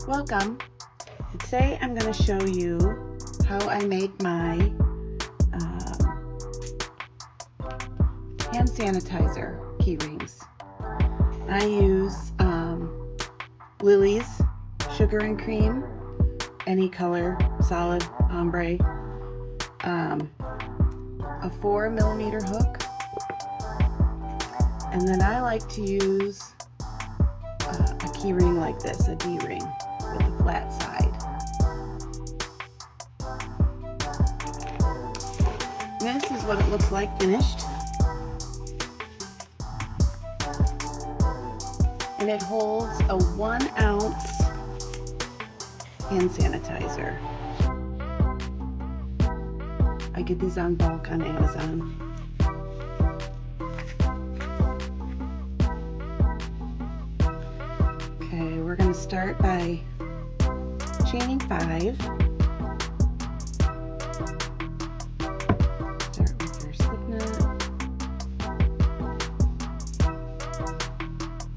Welcome. Today I'm going to show you how I make my hand sanitizer key rings. I use Lily's Sugar and Cream, any color, solid, ombre, a 4mm hook, and then I like to use a key ring like this, a D-ring with a flat side. This is what it looks like finished. And it holds a 1 ounce hand sanitizer. I get these on bulk on Amazon. Okay, we're going to start by chaining 5. Start with your slip knot.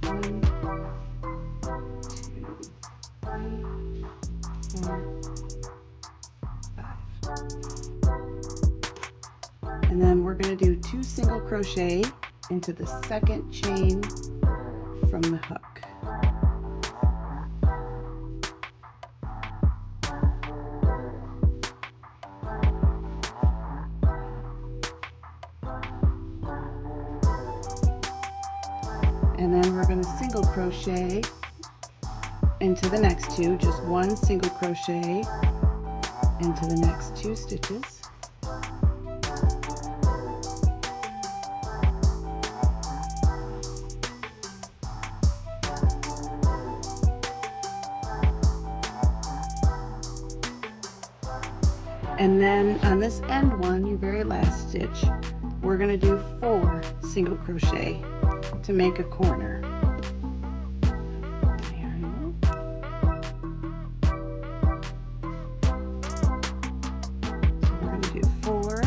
1, 2, 3, 4, 5. And then we're going to do 2 single crochet into the second chain from the hook. And then we're going to single crochet into the next 2, just 1 single crochet into the next 2 stitches. And then on this end one, your very last stitch, we're going to do 4 single crochet to make a corner. So we're going to do 4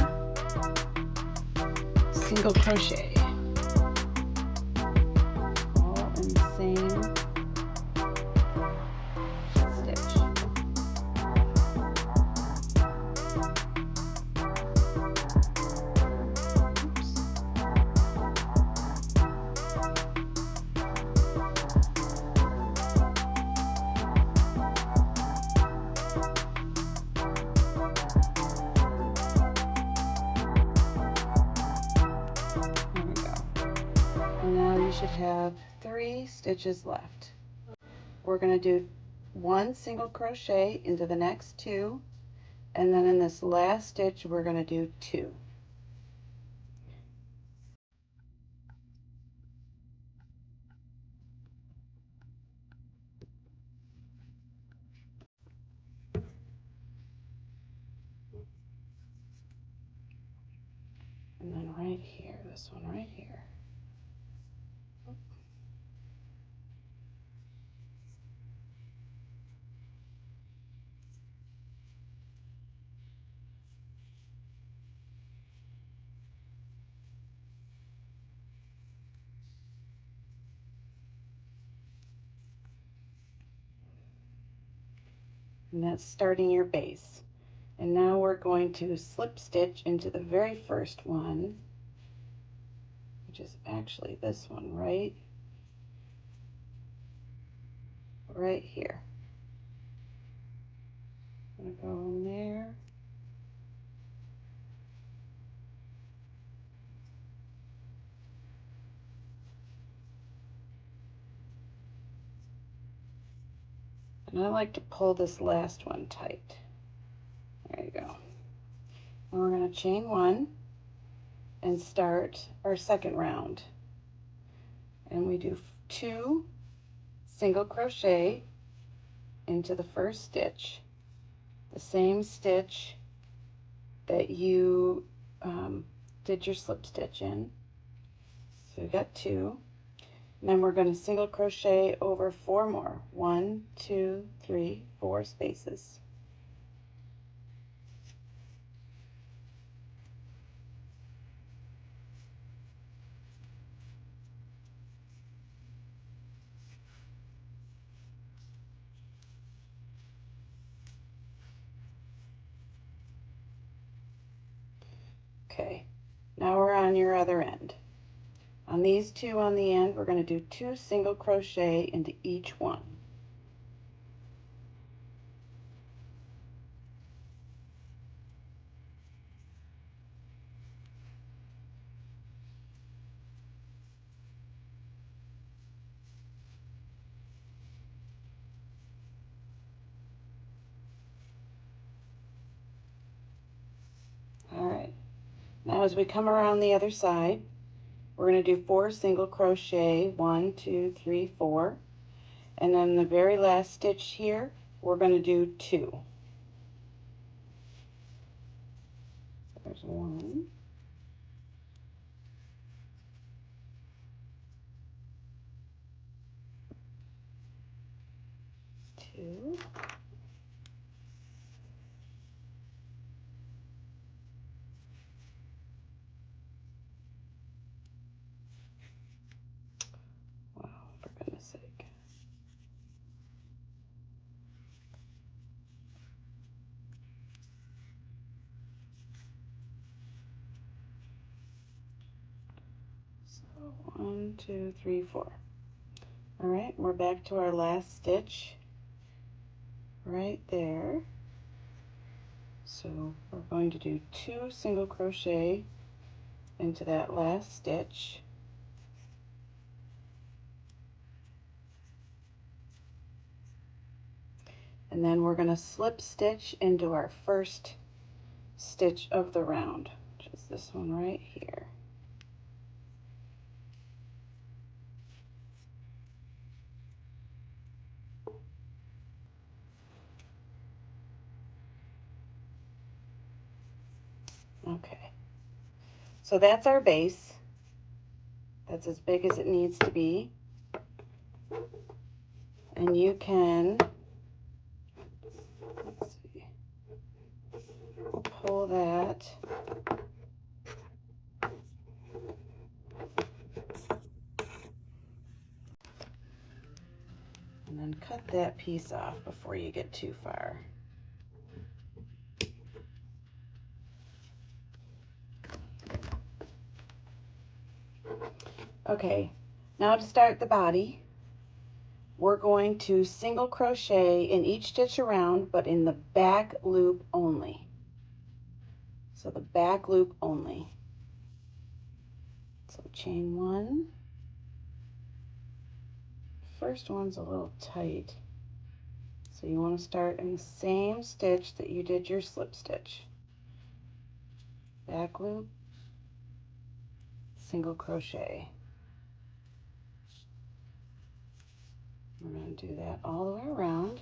single crochet, all in the same stitch. Now you should have 3 stitches left. We're going to do 1 single crochet into the next 2, and then in this last stitch we're going to do 2. And then right here, this one right here. And that's starting your base. And now we're going to slip stitch into the very first one, which is actually this one right here. I'm gonna go in there. And I like to pull this last one tight. There you go. And we're going to chain 1 and start our second round. And we do 2 single crochet into the first stitch, the same stitch that you did your slip stitch in. So we got 2. And then we're going to single crochet over 4 more. 1, 2, 3, 4 spaces. Okay, now we're on your other end. On these two on the end, we're going to do 2 single crochet into each one. All right, now as we come around the other side, we're going to do 4 single crochet, 1, 2, 3, 4, and then the very last stitch here, we're going to do 2. There's 1, 2, wow, for goodness sake. So 1, 2, 3, 4. All right, we're back to our last stitch right there. So we're going to do 2 single crochet into that last stitch. And then we're going to slip stitch into our first stitch of the round, which is this one right here. Okay, so that's our base. That's as big as it needs to be. And you can, let's see, pull that. And then cut that piece off before you get too far. Okay, now to start the body, we're going to single crochet in each stitch around, but in the back loop only. So the back loop only. So chain 1. First one's a little tight, so you want to start in the same stitch that you did your slip stitch. Back loop, single crochet. We're going to do that all the way around.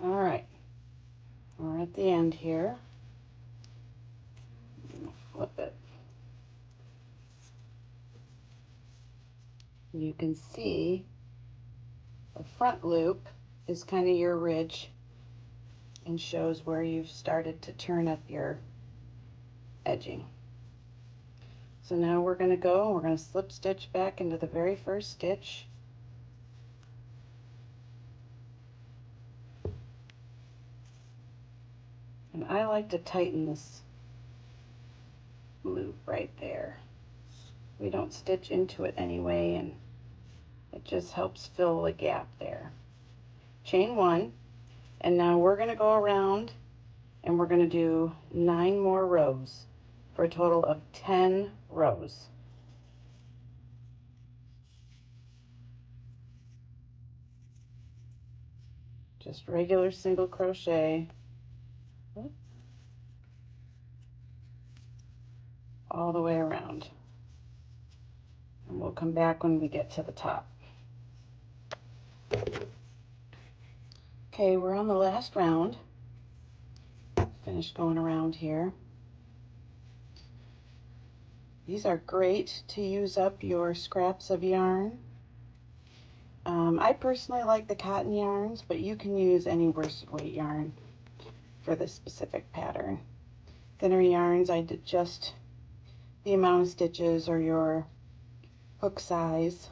All right, we're at the end here. Flip it. You can see the front loop is kind of your ridge and shows where you've started to turn up your edging. So now we're going to go and we're going to slip stitch back into the very first stitch. And I like to tighten this loop right there. We don't stitch into it anyway, and It just helps fill the gap there. Chain 1, and now we're going to go around and we're going to do 9 more rows for a total of 10 rows. Just regular single crochet all the way around. And we'll come back when we get to the top. Okay, we're on the last round. Finished going around here. These are great to use up your scraps of yarn. I personally like the cotton yarns, but you can use any worsted weight yarn for this specific pattern. Thinner yarns, I did just the amount of stitches or your hook size.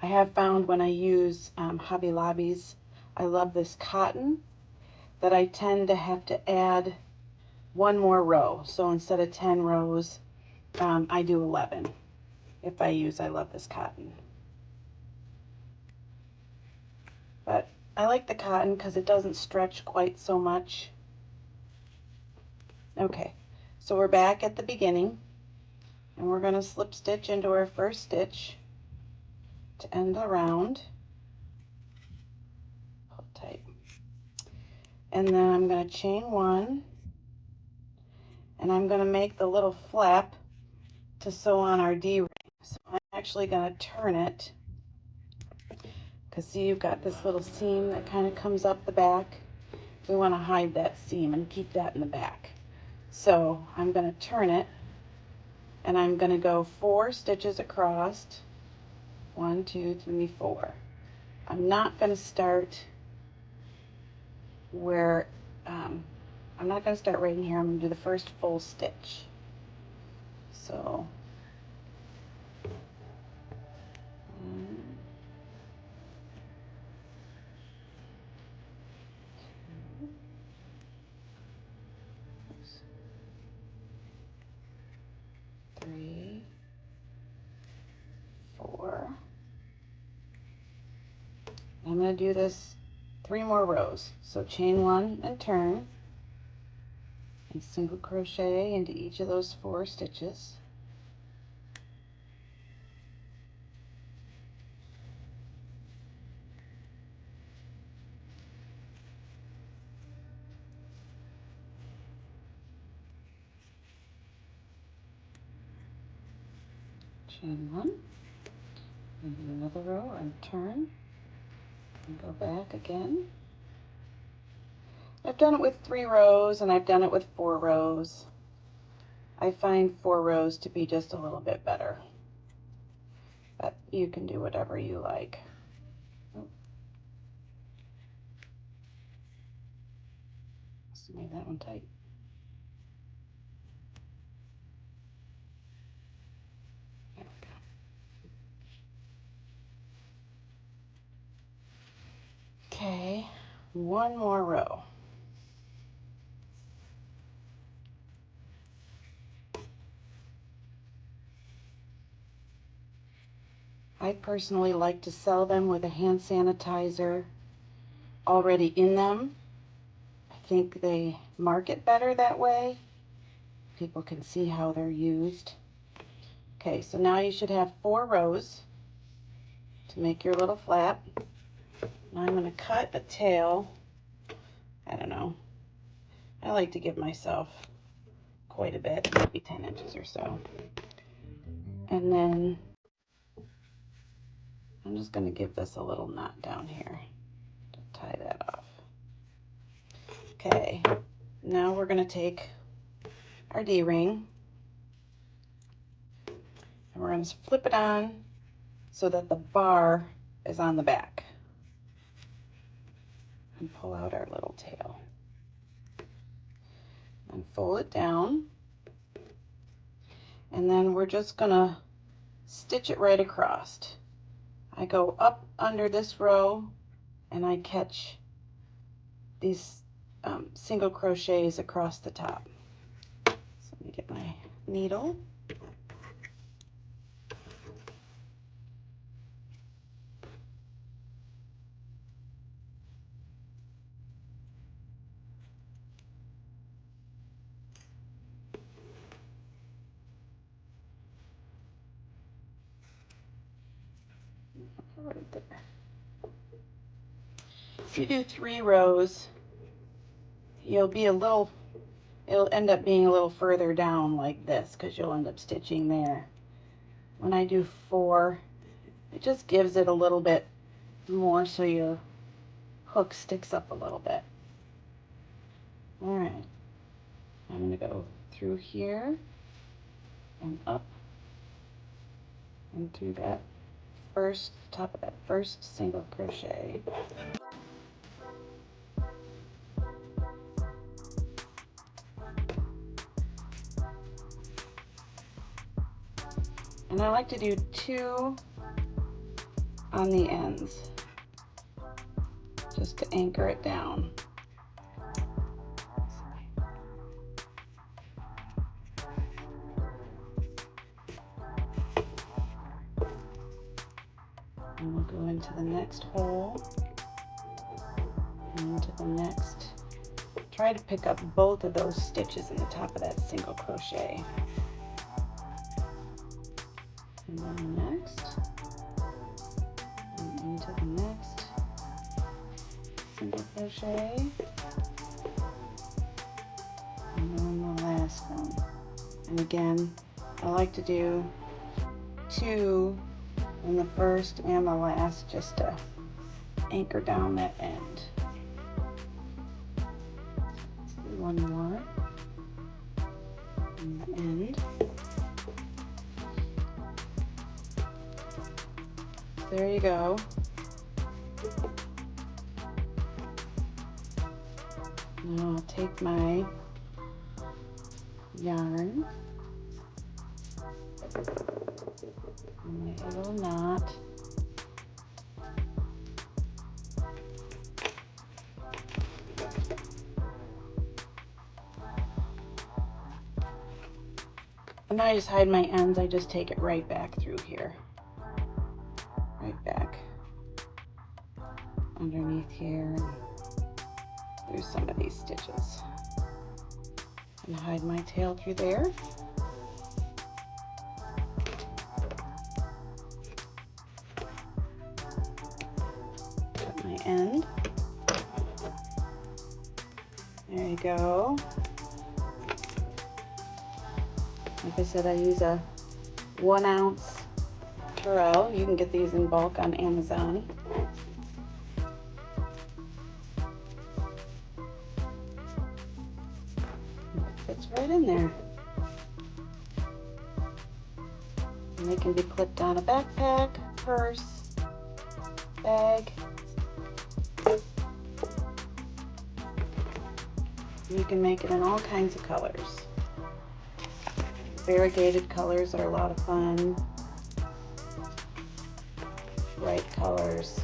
I have found when I use Hobby Lobby's, I love this cotton, that I tend to have to add 1 more row. So instead of 10 rows, I do 11 if I use I Love This Cotton. But I like the cotton because it doesn't stretch quite so much. Okay, so we're back at the beginning, and we're going to slip stitch into our first stitch to end the round. Hold tight. And then I'm going to chain 1, and I'm going to make the little flap to sew on our D-ring. So I'm actually going to turn it, because see, you've got this little seam that kind of comes up the back. We want to hide that seam and keep that in the back. So I'm going to turn it, and I'm going to go 4 stitches across. 1, 2, 3, 4. I'm not going to start where, I'm not going to start right in here. I'm going to do the first full stitch. So, 1, 2, 3, 4. I'm going to do this 3 more rows. So chain 1 and turn, and single crochet into each of those 4 stitches. Chain 1, and do another row and turn, and go back again. I've done it with 3 rows, and I've done it with 4 rows. I find 4 rows to be just a little bit better, but you can do whatever you like. Just made that one tight. There we go. Okay, 1 more row. I personally like to sell them with a hand sanitizer already in them. I think they market better that way. People can see how they're used. Okay, so now you should have 4 rows to make your little flap. Now I'm going to cut a tail. I don't know. I like to give myself quite a bit, maybe 10 inches or so. And then I'm just going to give this a little knot down here to tie that off. Okay, now we're going to take our D-ring, and we're going to flip it on so that the bar is on the back, and pull out our little tail and fold it down, and then we're just going to stitch it right across. I go up under this row and I catch these single crochets across the top. So let me get my needle. right there. If you do 3 rows, you'll be it'll end up being a little further down like this because you'll end up stitching there. When I do 4, it just gives it a little bit more so your hook sticks up a little bit. All right, I'm going to go through here and up and through that top of that first single crochet. And I like to do 2 on the ends just to anchor it down. And we'll go into the next hole and into the next. Try to pick up both of those stitches in the top of that single crochet. And then the next, and into the next single crochet, and then the last one. And again, I like to do 2 in the first and the last just to anchor down that end. Let's do 1 more in the end. There you go. Now I'll take my yarn and make a little knot. And I just hide my ends, I just take it right back through here. Right back underneath here and through some of these stitches. And hide my tail through there. Cut my end. There you go. Like I said, I use a 1 ounce Corel. You can get these in bulk on Amazon. It fits right in there. And they can be clipped on a backpack, purse, bag. You can make it in all kinds of colors. Variegated colors are a lot of fun. Bright colors.